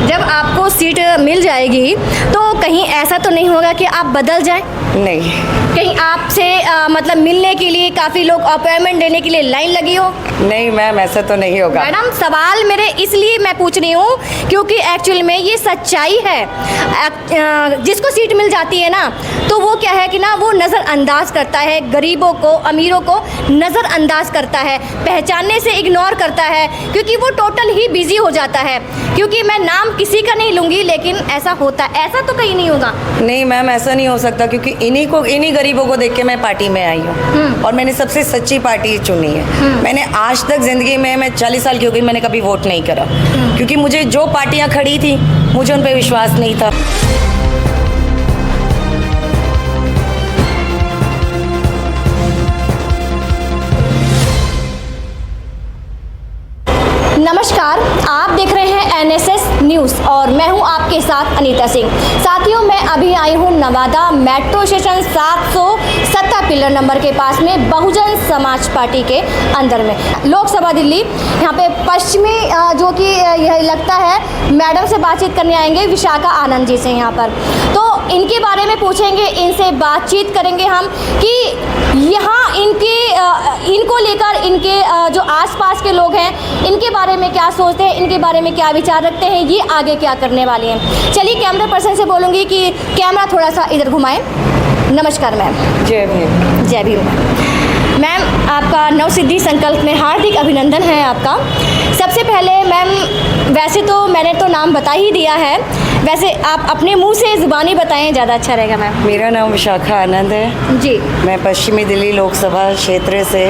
जब आपको सीट मिल जाएगी तो कहीं ऐसा तो नहीं होगा कि आप बदल जाएं? नहीं। कहीं आपसे मतलब मिलने के लिए काफ़ी लोग अपॉइंटमेंट देने के लिए लाइन लगी हो? नहीं मैम, ऐसा तो नहीं होगा। मैडम, सवाल मेरे इसलिए मैं पूछ रही हूँ क्योंकि एक्चुअल में ये सच्चाई है। जिसको सीट मिल जाती है ना तो वो क्या है कि ना वो नज़रअंदाज करता है, गरीबों को, अमीरों को नज़रअंदाज करता है, पहचानने से इग्नोर करता है, क्योंकि वो टोटल ही बिजी हो जाता है। क्योंकि मैं नाम किसी का नहीं लूँगी, लेकिन ऐसा होता है, ऐसा तो कहीं नहीं होगा। नहीं मैम, ऐसा नहीं हो सकता, क्योंकि इन्हीं गरीबों को देख के मैं पार्टी में आई हूँ और मैंने सबसे सच्ची पार्टी चुनी है। मैंने आज तक ज़िंदगी में, मैं 40 साल की हो गई, मैंने कभी वोट नहीं करा, क्योंकि मुझे जो पार्टियाँ खड़ी थी मुझे उन पर विश्वास नहीं था। नमस्कार, आप देख रहे हैं NSS न्यूज़ और मैं हूं आपके साथ अनीता सिंह। साथियों, मैं अभी आई हूं Nawada metro station 770 pillar number के पास में, बहुजन समाज पार्टी के अंदर में, लोकसभा दिल्ली। यहाँ पे पश्चिमी जो कि यह लगता है मैडम से बातचीत करने आएंगे, विशाखा आनंद जी से यहाँ पर। तो इनके बारे में पूछेंगे, इनसे बातचीत करेंगे हम कि यहाँ इनको लेकर इनके जो आसपास के लोग हैं इनके बारे में क्या सोचते हैं, इनके बारे में क्या विचार रखते हैं, ये आगे क्या करने वाले हैं। चलिए कैमरा पर्सन से बोलूँगी कि कैमरा थोड़ा सा इधर घुमाएं। नमस्कार मैम। जय भीम। जय भीम। मैम, आपका नवसिद्धि संकल्प में हार्दिक अभिनंदन है आपका। सबसे पहले मैम, वैसे तो मैंने तो नाम बता ही दिया है, वैसे आप अपने मुंह से ज़ुबानी बताएं, ज़्यादा अच्छा रहेगा मैम। मेरा नाम विशाखा आनंद है जी। मैं पश्चिमी दिल्ली लोकसभा क्षेत्र से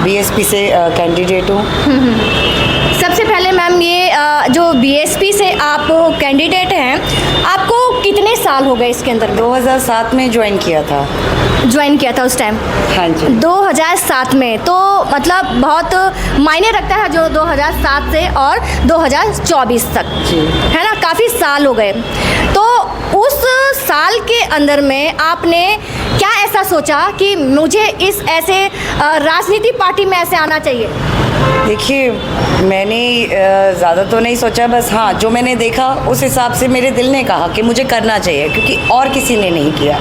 BSP से कैंडिडेट हूँ। सबसे पहले मैम, ये जो BSP से आप कैंडिडेट हैं, आपको कितने साल हो गए इसके अंदर? 2007 में ज्वाइन किया था। ज्वाइन किया था उस टाइम? हाँ जी। 2007 में, तो मतलब बहुत मायने रखता है जो 2007 से और 2024 तक जी, है ना, काफ़ी साल हो गए। तो उस साल के अंदर में आपने क्या ऐसा सोचा कि मुझे इस ऐसे राजनीति पार्टी में ऐसे आना चाहिए? देखिए, मैंने ज़्यादा तो नहीं सोचा, बस हाँ, जो मैंने देखा उस हिसाब से मेरे दिल ने कहा कि मुझे करना चाहिए, क्योंकि और किसी ने नहीं किया।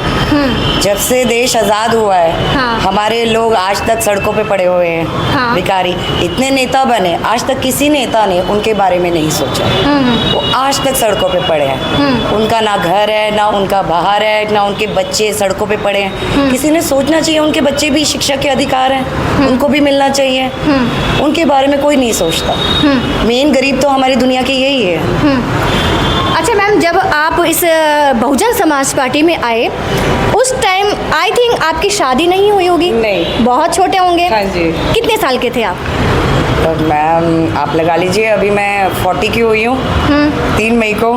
जब से देश आज़ाद हुआ है, हाँ। हमारे लोग आज तक सड़कों पे पड़े हुए हैं, हाँ। भिखारी। इतने नेता बने, आज तक किसी नेता ने उनके बारे में नहीं सोचा। वो आज तक सड़कों पे पड़े हैं, उनका ना घर है, ना उनका बाहर है, ना उनके बच्चे सड़कों पे पड़े हैं। किसी ने सोचना चाहिए, उनके बच्चे भी शिक्षा के अधिकार हैं, उनको भी मिलना चाहिए। उनके बारे में कोई नहीं सोचता। मेन गरीब तो हमारी दुनिया के यही है। अच्छा मैम, जब आप इस बहुजन समाज पार्टी में आए उस टाइम आई थिंक आपकी शादी नहीं हुई होगी? नहीं। बहुत छोटे होंगे? हाँ जी। कितने साल के थे आप? तो मैम आप लगा लीजिए, अभी मैं 40 की हुई हूँ 3 मई को,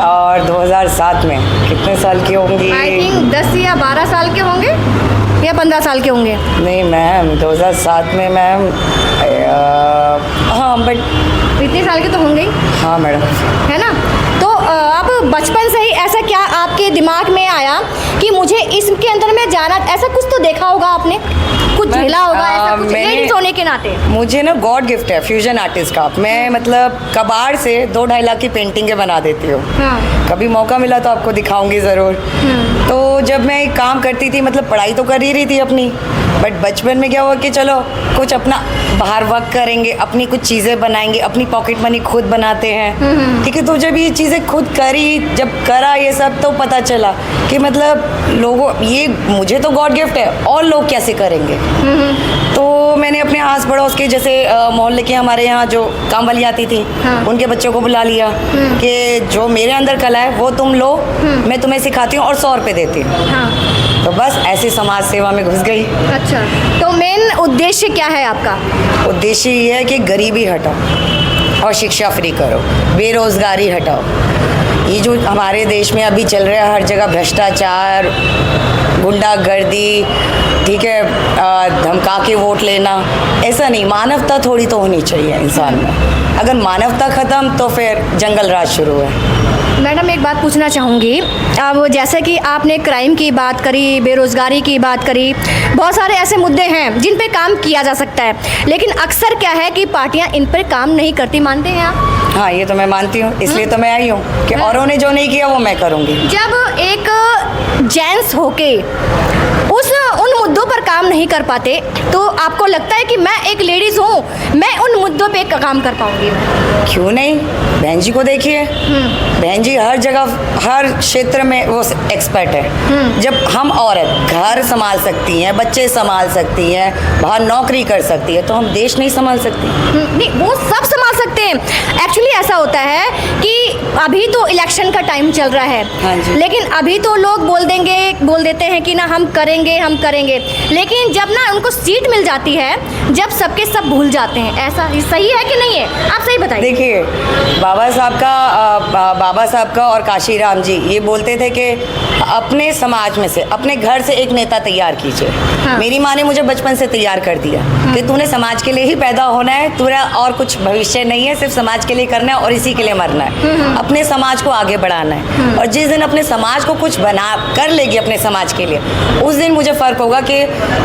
और 2007 में कितने साल की होंगी? आई थिंक 10 या 12 साल के होंगे या 15 साल के होंगे। नहीं मैम, 2007 में मैम, हाँ बट इतने साल के तो होंगे ही। हाँ मैडम। है ना? तो आप बचपन से ही ऐसा क्या आपके दिमाग में आया कि मुझे इसके अंदर में जाना? ऐसा कुछ तो देखा होगा आपने, कुछ झेला होगा ऐसा कुछ, लेडीज होने के नाते। मुझे ना गॉड गिफ्ट है फ्यूजन आर्टिस्ट का। मैं मतलब कबाड़ से 2-2.5 लाख की पेंटिंगें बना देती हूँ। हाँ। कभी मौका मिला तो आपको दिखाऊंगी ज़रूर। तो जब मैं एक काम करती थी, मतलब पढ़ाई तो कर ही रही थी अपनी, बट बचपन में क्या हुआ कि चलो कुछ अपना बाहर वर्क करेंगे, अपनी कुछ चीज़ें बनाएंगे, अपनी पॉकेट मनी खुद बनाते हैं, ठीक है। तो जब ये चीज़ें खुद करी, जब करा ये सब, तो पता चला कि मतलब लोगों, ये मुझे तो गॉड गिफ्ट है, और लोग कैसे करेंगे। तो मैंने अपने आस पड़ोस के, जैसे मोहल्ले के हमारे यहाँ जो काम वाली आती थी, हाँ। उनके बच्चों को बुला लिया कि जो मेरे अंदर कला है वो तुम लो, मैं तुम्हें सिखाती हूँ और 100 रुपये देती हूँ। हाँ। तो बस ऐसी समाज सेवा में घुस गई। अच्छा, तो मेन उद्देश्य क्या है आपका? उद्देश्य ये है कि गरीबी हटाओ और शिक्षा फ्री करो, बेरोजगारी हटाओ। ये जो हमारे देश में अभी चल रहा है, हर जगह भ्रष्टाचार, गुंडागर्दी, ठीक है, धमका के वोट लेना, ऐसा नहीं। मानवता थोड़ी तो होनी चाहिए इंसान में। अगर मानवता ख़त्म तो फिर जंगल राज शुरू है। मैडम, एक बात पूछना चाहूँगी। अब जैसे कि आपने क्राइम की बात करी, बेरोज़गारी की बात करी, बहुत सारे ऐसे मुद्दे हैं जिन पे काम किया जा सकता है, लेकिन अक्सर क्या है कि पार्टियां इन पर काम नहीं करती, मानते हैं आप? हाँ, ये तो मैं मानती हूँ, इसलिए तो मैं आई हूँ कि औरों ने जो नहीं किया वो मैं करूँगी। जब एक जेंट्स होके उन मुद्दों पर काम नहीं कर पाते तो आपको लगता है कि मैं एक लेडीज़ हूँ, मैं उन मुद्दों पे काम कर पाऊंगी? क्यों नहीं? बहन जी को देखिए, बहन जी हर जगह हर क्षेत्र में वो एक्सपर्ट है। जब हम औरत घर संभाल सकती हैं, बच्चे संभाल सकती हैं, बाहर नौकरी कर सकती है, तो हम देश नहीं संभाल सकती? नहीं, वो सब संभाल सकते हैं। एक्चुअली ऐसा होता है कि अभी तो इलेक्शन का टाइम चल रहा है, हाँ जी। लेकिन अभी तो लोग बोल देते हैं कि ना हम करेंगे, लेकिन जब ना उनको सीट मिल जाती है, जब सबके सब भूल जाते हैं। ऐसा सही है कि नहीं है? आप सही बताइए। देखिए, बाबा साहब का और काशीराम जी ये बोलते थे कि अपने समाज में से, अपने घर से एक नेता तैयार कीजिए। हाँ। मेरी माँ ने मुझे बचपन से तैयार कर दिया कि तूने समाज के लिए ही पैदा होना है, तेरा और कुछ भविष्य नहीं है, सिर्फ समाज के लिए करना है और इसी के लिए मरना है। अपने समाज को आगे बढ़ाना है, और जिस दिन अपने समाज को कुछ बना कर लेगी अपने समाज के लिए, उस दिन मुझे फ़र्क होगा कि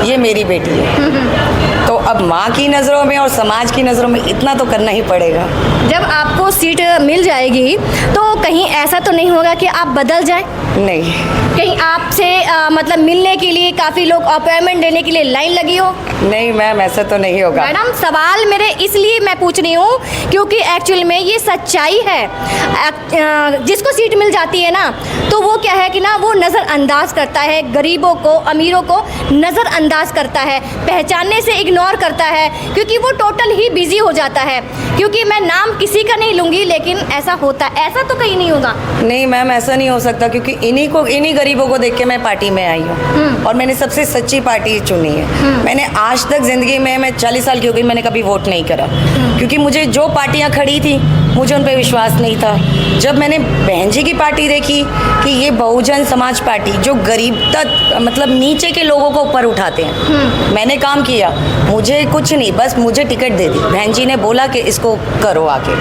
ये मेरी बेटी है। तो अब माँ की नज़रों में और समाज की नज़रों में इतना तो करना ही पड़ेगा। जब आपको सीट मिल जाएगी तो कहीं ऐसा तो नहीं होगा कि आप बदल जाएं? नहीं, कहीं आपसे मतलब मिलने के लिए काफ़ी लोग अपॉइंटमेंट लेने के लिए लाइन लगी हो? नहीं मैम, ऐसा तो नहीं होगा। मैडम, सवाल मेरे इसलिए मैं पूछ रही हूँ क्योंकि एक्चुअल में ये सच्चाई है। जिसको सीट मिल जाती है ना, तो वो क्या है कि ना वो नज़रअंदाज करता है, गरीबों को, अमीरों को नज़रअंदाज करता है, पहचानने से इग्नोर करता है, क्योंकि वो टोटल ही बिजी हो जाता है। क्योंकि मैं नाम किसी का नहीं लूँगी, लेकिन ऐसा होता है, ऐसा तो कहीं नहीं होगा। नहीं मैम, ऐसा नहीं हो सकता, क्योंकि इन्हीं गरीबों को देख के मैं पार्टी में आई हूँ और मैंने सबसे सच्ची पार्टी चुनी है। मैंने आज तक ज़िंदगी में, मैं 40 साल की हो गई, मैंने कभी वोट नहीं करा, क्योंकि मुझे जो पार्टियाँ खड़ी थी मुझे उन पर विश्वास नहीं था। जब मैंने बहन जी की पार्टी देखी कि ये बहुजन समाज पार्टी जो गरीब तक मतलब नीचे के लोगों को ऊपर उठाते हैं, मैंने काम किया। मुझे कुछ नहीं, बस मुझे टिकट दे दी, बहन जी ने बोला कि इसको करो आके।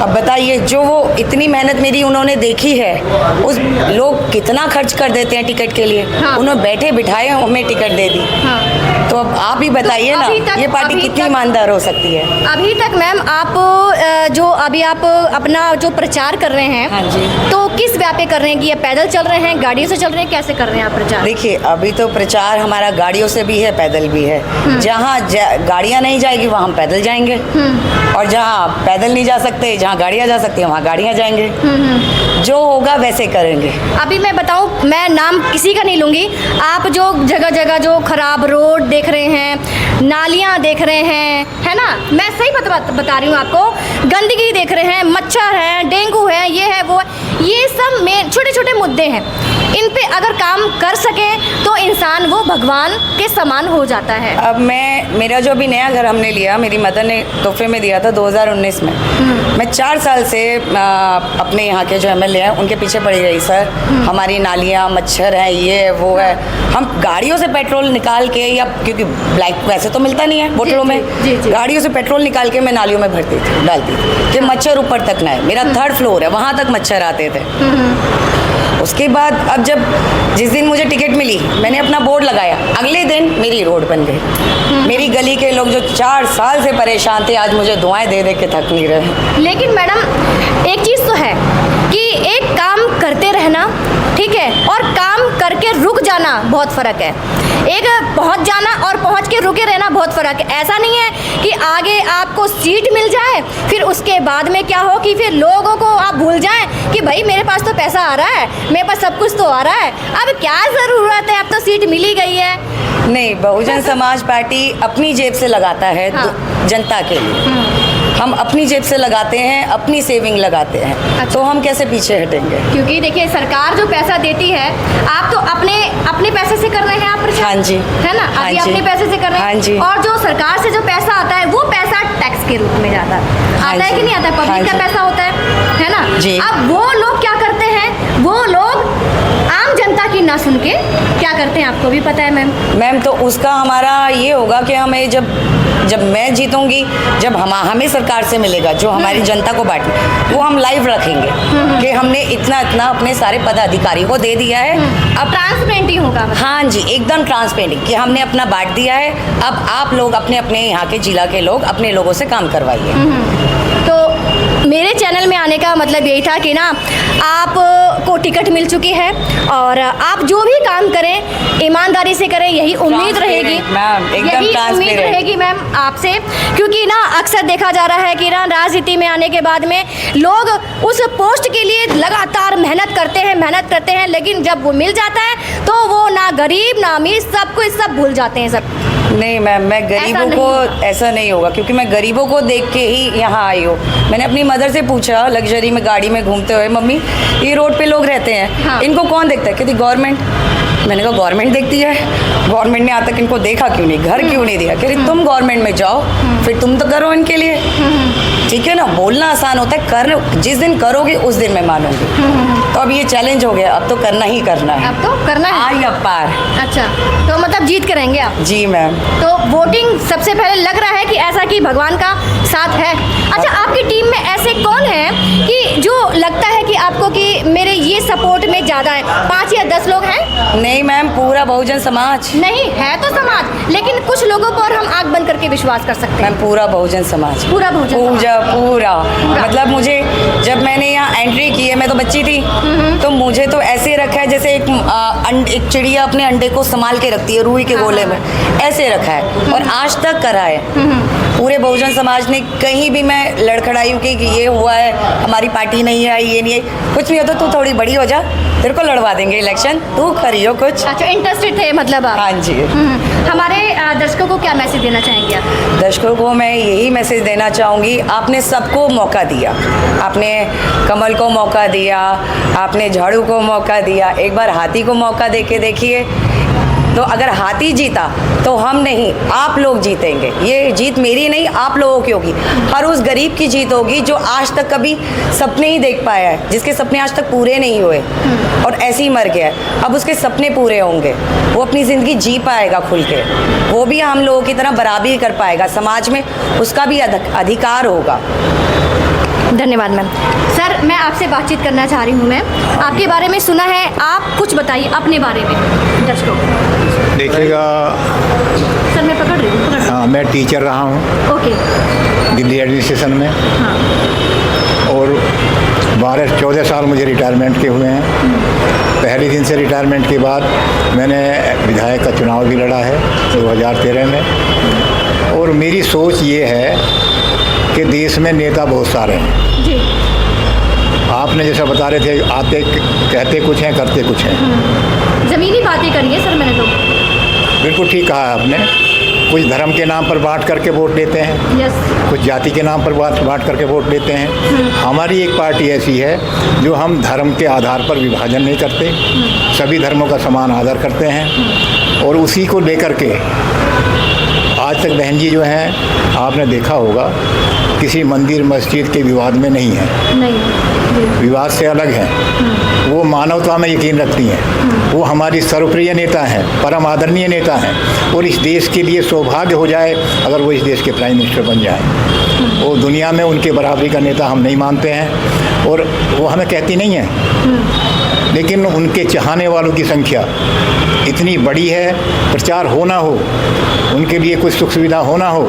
अब बताइए, जो वो इतनी मेहनत मेरी उन्होंने देखी है, उस लोग कितना खर्च कर देते हैं टिकट के लिए। हाँ। उन्होंने बैठे बिठाए हमें टिकट दे दी। हाँ। तो अब आप ही बताइए ना, ये पार्टी कितनी ईमानदार हो सकती है? अभी तक मैम आप जो अभी आप अपना जो प्रचार कर रहे हैं, हाँ जी, तो किस व्यापे कर रहे हैं कि ये पैदल चल रहे हैं, गाड़ियों से चल रहे हैं, कैसे कर रहे हैं आप प्रचार? देखिए, अभी तो प्रचार हमारा गाड़ियों से भी है, पैदल भी है। जहाँ गाड़ियाँ नहीं जाएगी वहाँ हम पैदल जाएंगे, और जहाँ पैदल नहीं जा सकते, जहाँ गाड़ियाँ जा सकती हैं वहाँ गाड़ियाँ जाएंगे। जो होगा वैसे करेंगे। अभी मैं बताऊं, मैं नाम किसी का नहीं लूँगी, आप जो जगह जगह जो खराब रोड देख रहे हैं, नालियाँ देख रहे हैं, है ना, मैं सही बता रही हूँ आपको, गंदगी देख रहे हैं, मच्छर है, डेंगू है, ये है वो है, ये सब में छोटे छोटे मुद्दे हैं। इन पे अगर काम कर सके तो इंसान वो भगवान के समान हो जाता है। अब मेरा जो अभी नया घर हमने लिया, मेरी मदर ने तोहफे में दिया था 2019 में। मैं 4 साल से अपने यहाँ के जो MLA हैं उनके पीछे पड़ी रही, सर हमारी नालियाँ, मच्छर हैं, ये है वो है। हम गाड़ियों से पेट्रोल निकाल के, या क्योंकि ब्लैक वैसे तो मिलता नहीं है बोतलों में, गाड़ियों से पेट्रोल निकाल के मैं नालियों में भरती थी, डालती थी कि मच्छर ऊपर तक ना है। मेरा 3rd फ्लोर है, वहाँ तक मच्छर आते थे। उसके बाद अब जिस दिन मुझे टिकट मिली, मैंने अपना बोर्ड लगाया, अगले दिन मेरी रोड बन गई। मेरी गली के लोग जो 4 साल से परेशान थे, आज मुझे दुआएं दे दे के थक नहीं रहे। लेकिन मैडम, एक चीज़ तो है कि एक काम करते रहना, ठीक है, और काम करके रुक जाना बहुत फ़र्क है। एक पहुंच जाना और पहुंच के रुके रहना बहुत फ़र्क है। ऐसा नहीं है कि आगे आपको सीट मिल जाए, फिर उसके बाद में क्या हो कि फिर लोगों को आप भूल जाएं कि भाई मेरे पास तो पैसा आ रहा है, मेरे पास सब कुछ तो आ रहा है, अब क्या ज़रूरत है, अब तो सीट मिल ही गई है। नहीं, बहुजन समाज पार्टी अपनी जेब से लगाता है। हाँ। जनता के लिए हम अपनी जेब से लगाते हैं, अपनी सेविंग लगाते हैं। अच्छा। तो हम कैसे पीछे हटेंगे? क्योंकि देखिए, सरकार जो पैसा देती है, आप तो अपने पैसे से कर रहे हैं आप प्रचार, हाँ जी, है ना, हाँ अभी जी, अपने पैसे से कर रहे हैं। हाँ जी। और जो सरकार से जो पैसा आता है, वो पैसा टैक्स के रूप में जाता है, हाँ आता है जी, कि नहीं आता है, हाँ पब्लिक का जी। पैसा होता है ना जी। अब वो लोग क्या करते हैं, वो लोग आम जनता की ना सुन के क्या करते हैं, आपको भी पता है मैम। तो उसका हमारा ये होगा कि हमें जब मैं जीतूंगी, जब हमें सरकार से मिलेगा जो हमारी जनता को बांटना, वो हम लाइव रखेंगे कि हमने इतना अपने सारे पदाधिकारी को दे दिया है। अब ट्रांसपेरेंट ही होगा मतलब। हाँ जी, एकदम ट्रांसपेरेंट कि हमने अपना बांट दिया है। अब आप लोग अपने अपने यहाँ के जिला के लोग अपने लोगों से काम करवाइए। तो मेरे चैनल में आने का मतलब यही था कि ना आप को टिकट मिल चुकी है और आप जो भी काम करें ईमानदारी से करें, यही उम्मीद रहेगी मैम, एकदम यही उम्मीद ट्रांसपेरेंट रहेगी मैम आपसे। क्योंकि ना अक्सर देखा जा रहा है कि ना राजनीति में आने के बाद में लोग उस पोस्ट के लिए लगातार मेहनत करते हैं, लेकिन जब वो मिल जाता है तो वो ना गरीब ना अमीर सब भूल जाते हैं सब। नहीं मैम, मैं गरीबों को ऐसा नहीं होगा, क्योंकि मैं गरीबों को देख के ही यहाँ आई हूँ। मैंने अपनी मदर से पूछा लग्जरी में गाड़ी में घूमते हुए, मम्मी ये रोड पे लोग रहते हैं, हाँ। इनको कौन देखता है? कहती गवर्नमेंट। मैंने कहा गवर्नमेंट देखती है, गवर्नमेंट ने आज तक इनको देखा क्यों नहीं, घर क्यों नहीं दिया? कह रही तुम गवर्नमेंट में जाओ, फिर तुम तो करो इनके लिए। ठीक है ना, बोलना आसान होता है, कर जिस दिन करोगे उस दिन मैं मानूंगी। तो अब ये चैलेंज हो गया, अब तो करना ही करना है। अब तो करना है। आई अब पार। अच्छा, तो मतलब जीत करेंगे आप? जी मैम। तो वोटिंग सबसे पहले लग रहा है कि ऐसा कि भगवान का साथ है। अच्छा, आपकी टीम में ऐसे कौन है कि जो लगता है कि आपको कि मेरे ये सपोर्ट में ज़्यादा है? 5 या 10 लोग हैं? नहीं मैम, पूरा बहुजन समाज। नहीं है तो समाज, लेकिन कुछ लोगों पर हम आंख बंद करके विश्वास कर सकते हैं। मैम पूरा बहुजन समाज, पूरा बहुजन पूरा मतलब मुझे जब मैंने यहाँ एंट्री की है, मैं तो बच्ची थी, तो मुझे तो ऐसे रखा है जैसे एक चिड़िया अपने अंडे को संभाल के रखती है रुई के गोले में, ऐसे रखा है और आज तक करा है। पूरे बहुजन समाज ने कहीं भी मैं लड़खड़ाई हूँ कि ये हुआ है, हमारी पार्टी नहीं है, ये नहीं है, कुछ नहीं होता, तू थोड़ी बड़ी हो जा, तेरे को लड़वा देंगे इलेक्शन, तू करियो कुछ। अच्छा, इंटरेस्टेड थे मतलब आप? हाँ जी। हमारे दर्शकों को क्या मैसेज देना चाहेंगे आप? दर्शकों को मैं यही मैसेज देना चाहूँगी, आपने सबको मौका दिया, आपने कमल को मौका दिया, आपने झाड़ू को मौका दिया, एक बार हाथी को मौका दे के देखिए। तो अगर हाथी जीता तो हम नहीं, आप लोग जीतेंगे। ये जीत मेरी नहीं, आप लोगों की होगी। हर उस गरीब की जीत होगी जो आज तक कभी सपने ही देख पाया है, जिसके सपने आज तक पूरे नहीं हुए और ऐसे ही मर गया है। अब उसके सपने पूरे होंगे, वो अपनी ज़िंदगी जी पाएगा खुल के, वो भी हम लोगों की तरह बराबरी कर पाएगा, समाज में उसका भी अधिकार होगा। धन्यवाद मैम। सर, मैं आपसे बातचीत करना चाह रही हूँ। मैं आपके बारे में सुना है, आप कुछ बताइए अपने बारे में दर्शकों को। देखिएगा सर, मैं पकड़ रही हूँ। हाँ, मैं टीचर रहा हूँ ओके। दिल्ली एडमिनिस्ट्रेशन में, हाँ। और 12-14 साल मुझे रिटायरमेंट के हुए हैं। पहले दिन से रिटायरमेंट के बाद मैंने विधायक का चुनाव भी लड़ा है 2013 में। और मेरी सोच ये है कि देश में नेता बहुत सारे हैं जी। आपने जैसा बता रहे थे, आते कहते कुछ हैं करते कुछ हैं। ज़मीनी बातें करिए सर, मैंने तो बिल्कुल ठीक कहा है आपने। कुछ धर्म के नाम पर बांट करके वोट लेते हैं, यस। कुछ जाति के नाम पर बांट करके वोट लेते हैं। हमारी एक पार्टी ऐसी है जो हम धर्म के आधार पर विभाजन नहीं करते, सभी धर्मों का समान आदर करते हैं। और उसी को लेकर के आज तक बहन जी जो हैं, आपने देखा होगा, किसी मंदिर मस्जिद के विवाद में नहीं है, नहीं। विवाद से अलग है। वो मानवता में यकीन रखती हैं, वो हमारी सर्वप्रिय नेता हैं, परम आदरणीय नेता हैं। और इस देश के लिए सौभाग्य हो जाए अगर वो इस देश के प्राइम मिनिस्टर बन जाएं। वो दुनिया में उनके बराबरी का नेता हम नहीं मानते हैं, और वो हमें कहती नहीं है, लेकिन उनके चाहने वालों की संख्या इतनी बड़ी है। प्रचार हो ना हो, उनके लिए कुछ सुख सुविधा हो ना हो,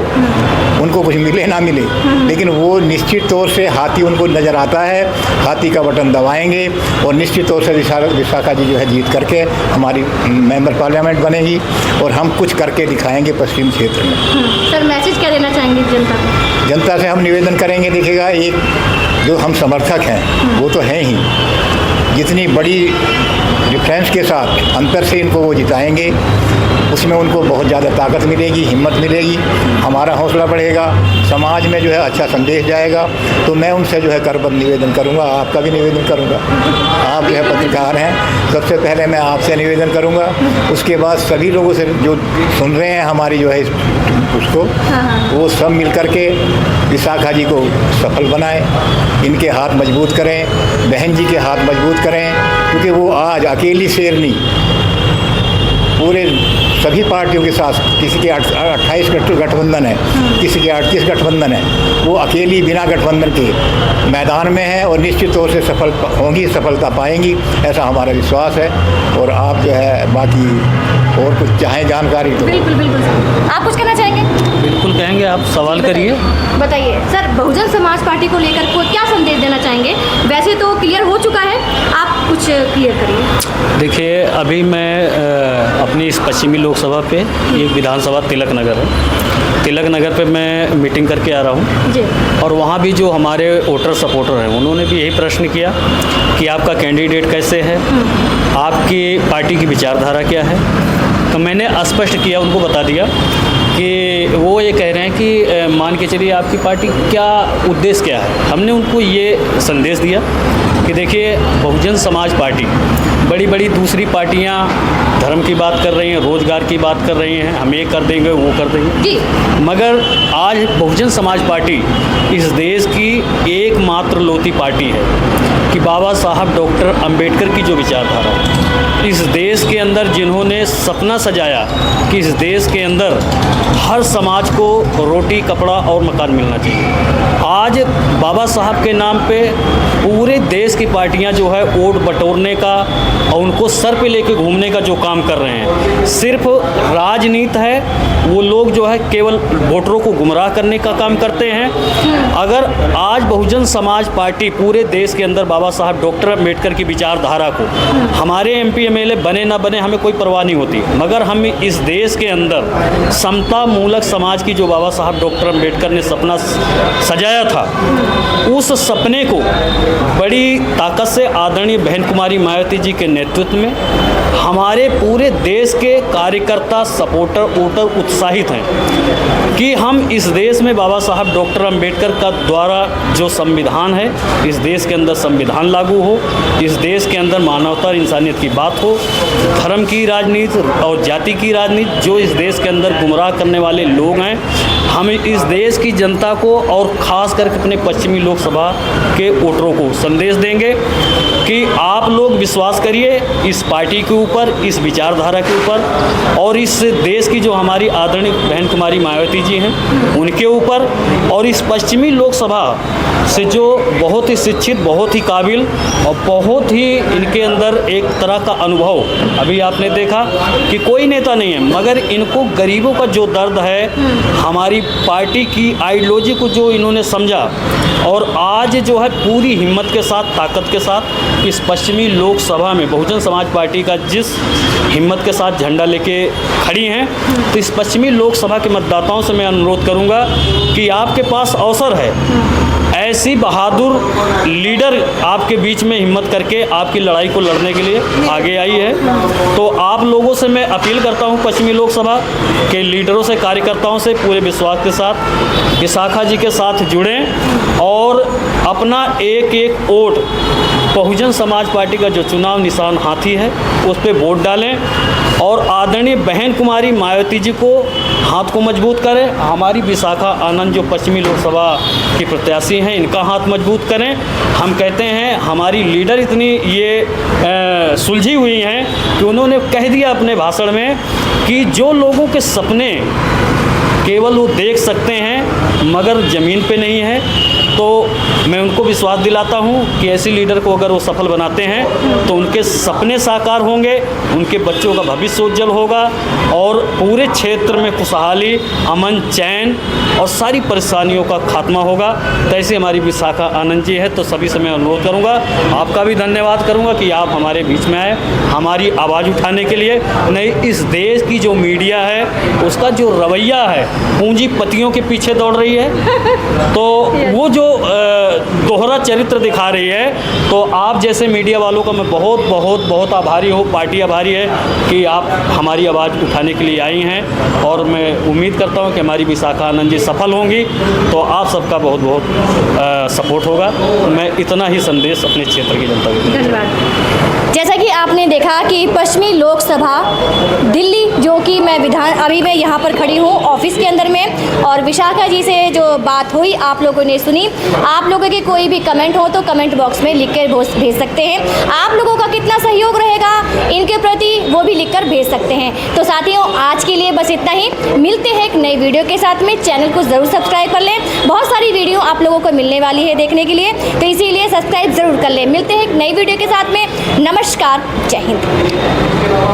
उनको कुछ मिले ना मिले, लेकिन वो निश्चित तौर से हाथी उनको नज़र आता है, हाथी का बटन दबाएंगे और निश्चित तौर से विशाखा जी जो है जीत करके हमारी मेंबर पार्लियामेंट बनेगी और हम कुछ करके दिखाएंगे पश्चिम क्षेत्र में। सर, मैसेज क्या देना चाहेंगे जनता को? जनता से हम निवेदन करेंगे, देखिएगा, एक जो हम समर्थक हैं वो तो हैं ही, जितनी बड़ी डिफरेंस के साथ अंतर से इनको वो जिताएंगे, उसमें उनको बहुत ज़्यादा ताकत मिलेगी, हिम्मत मिलेगी, हमारा हौसला बढ़ेगा, समाज में जो है अच्छा संदेश जाएगा। तो मैं उनसे जो है करबद्ध निवेदन करूंगा, आपका भी निवेदन करूंगा। आप जो है पत्रकार हैं, सबसे पहले मैं आपसे निवेदन करूंगा, उसके बाद सभी लोगों से जो सुन रहे हैं हमारी जो है उसको, वो सब मिल कर के विशाखा जी को सफल बनाएं, इनके हाथ मजबूत करें, बहन जी के हाथ मजबूत करें, क्योंकि वो आज अकेली शेरनी पूरे सभी पार्टियों के साथ, किसी के 28 गठबंधन है, किसी के 38 गठबंधन है, वो अकेली बिना गठबंधन के मैदान में है और निश्चित तौर से सफलता पाएंगी, ऐसा हमारा विश्वास है। और आप जो है बाकी और कुछ चाहें जानकारी तो बिल्कुल बिल्कुल सर, आप कुछ कहना चाहेंगे? बिल्कुल कहेंगे, आप सवाल करिए। बताइए सर, बहुजन समाज पार्टी को लेकर को क्या संदेश देना चाहेंगे? वैसे तो क्लियर हो चुका है, आप कुछ क्लियर करिए। देखिए, अभी मैं अपनी इस पश्चिमी लोकसभा पे, ये विधानसभा तिलक नगर है, तिलक नगर पे मैं मीटिंग करके आ रहा हूँ जी। और वहाँ भी जो हमारे वोटर सपोर्टर हैं उन्होंने भी यही प्रश्न किया कि आपका कैंडिडेट कैसे है, आपकी पार्टी की विचारधारा क्या है। तो मैंने स्पष्ट किया, उनको बता दिया कि वो ये कह रहे हैं कि मान के चलिए आपकी पार्टी क्या उद्देश्य क्या है। हमने उनको ये संदेश दिया कि देखिए, बहुजन समाज पार्टी, बड़ी बड़ी दूसरी पार्टियां धर्म की बात कर रही हैं, रोजगार की बात कर रही हैं, हम ये कर देंगे वो कर देंगे जी, मगर आज बहुजन समाज पार्टी इस देश की एकमात्र लौती पार्टी है कि बाबा साहब डॉक्टर अंबेडकर की जो विचारधारा है, इस देश के अंदर जिन्होंने सपना सजाया कि इस देश के अंदर हर समाज को रोटी, कपड़ा और मकान मिलना चाहिए, आज बाबा साहब के नाम पे पूरे देश की पार्टियां जो है वोट बटोरने का और उनको सर पे लेके घूमने का जो काम कर रहे हैं, सिर्फ राजनीति है। वो लोग जो है केवल वोटरों को गुमराह करने का काम करते हैं। अगर आज बहुजन समाज पार्टी पूरे देश के अंदर बाबा साहब डॉक्टर अंबेडकर की विचारधारा को, हमारे एमपी एमएलए बने ना बने हमें कोई परवाह नहीं होती, मगर हम इस देश के अंदर समता मूलक समाज की जो बाबा साहब डॉक्टर अंबेडकर ने सपना सजाया था, उस सपने को बड़ी ताकत से आदरणीय बहन कुमारी मायावती जी के नेतृत्व में हमारे पूरे देश के कार्यकर्ता, सपोर्टर, वोटर उत्साहित हैं कि हम इस देश में बाबा साहब डॉक्टर अंबेडकर का द्वारा जो संविधान है, इस देश के अंदर संविधान लागू हो, इस देश के अंदर मानवता और इंसानियत की बात हो, धर्म की राजनीति और जाति की राजनीति जो इस देश के अंदर गुमराह करने वाले लोग हैं, हम इस देश की जनता को और ख़ास करके अपने पश्चिमी लोकसभा के वोटरों को संदेश देंगे कि आप लोग विश्वास करिए इस पार्टी के ऊपर, इस विचारधारा के ऊपर और इस देश की जो हमारी आदरणीय बहन कुमारी मायावती जी हैं उनके ऊपर, और इस पश्चिमी लोकसभा से जो बहुत ही शिक्षित, बहुत ही काबिल और बहुत ही इनके अंदर एक तरह का अनुभव, अभी आपने देखा कि कोई नेता नहीं है मगर इनको गरीबों का जो दर्द है, हमारी पार्टी की आइडियोलॉजी को जो इन्होंने समझा और आज जो है पूरी हिम्मत के साथ, ताकत के साथ इस पश्चिमी लोकसभा में बहुजन समाज पार्टी का जिस हिम्मत के साथ झंडा लेके खड़ी हैं, तो इस पश्चिमी लोकसभा के मतदाताओं से मैं अनुरोध करूंगा कि आपके पास अवसर है, ऐसी बहादुर लीडर आपके बीच में हिम्मत करके आपकी लड़ाई को लड़ने के लिए आगे आई है। तो आप लोगों से मैं अपील करता हूं, पश्चिमी लोकसभा के लीडरों से, कार्यकर्ताओं से पूरे विश्वास के साथ विशाखा जी के साथ जुड़ें और अपना एक एक वोट बहुजन समाज पार्टी का जो चुनाव निशान हाथी है उस पर वोट डालें और आदरणीय बहन कुमारी मायावती जी को हाथ को मजबूत करें। हमारी विशाखा आनंद जो पश्चिमी लोकसभा की प्रत्याशी हैं, इनका हाथ मजबूत करें। हम कहते हैं हमारी लीडर इतनी ये सुलझी हुई हैं कि उन्होंने कह दिया अपने भाषण में कि जो लोगों के सपने केवल वो देख सकते हैं मगर ज़मीन पे नहीं है, तो मैं उनको विश्वास दिलाता हूं कि ऐसी लीडर को अगर वो सफल बनाते हैं तो उनके सपने साकार होंगे, उनके बच्चों का भविष्य उज्जवल होगा और पूरे क्षेत्र में खुशहाली, अमन, चैन और सारी परेशानियों का खात्मा होगा। तो ऐसे हमारी विशाखा आनंद जी है, तो सभी से मैं अनुरोध करूंगा, आपका भी धन्यवाद करूंगा कि आप हमारे बीच में आए हमारी आवाज़ उठाने के लिए। नहीं, इस देश की जो मीडिया है उसका जो रवैया है, पूंजीपतियों के पीछे दौड़ रही है, तो वो जो दोहरा चरित्र दिखा रही है, तो आप जैसे मीडिया वालों का मैं बहुत बहुत बहुत आभारी हूँ, पार्टी आभारी है कि आप हमारी आवाज़ उठाने के लिए आई हैं और मैं उम्मीद करता हूँ कि हमारी विशाखा आनंद जी सफल होंगी, तो आप सबका बहुत बहुत सपोर्ट होगा। मैं इतना ही संदेश अपने क्षेत्र की जनता को धन्यवाद। जैसा कि आपने देखा कि पश्चिमी लोकसभा दिल्ली, जो कि अभी मैं यहाँ पर खड़ी हूँ ऑफिस के अंदर में, और विशाखा जी से जो बात हुई आप लोगों ने सुनी आप लोगों के कोई भी कमेंट हो तो कमेंट बॉक्स में लिख कर भेज सकते हैं। आप लोगों का कितना सहयोग रहेगा इनके प्रति वो भी लिख कर भेज सकते हैं। तो साथियों आज के लिए बस इतना ही, मिलते हैं एक नई वीडियो के साथ में। चैनल को ज़रूर सब्सक्राइब कर लें, बहुत सारी वीडियो आप लोगों को मिलने वाली है देखने के लिए, तो इसीलिए सब्सक्राइब ज़रूर कर लें। मिलते हैं एक नई वीडियो के साथ में। नमस्कार, जय हिंद।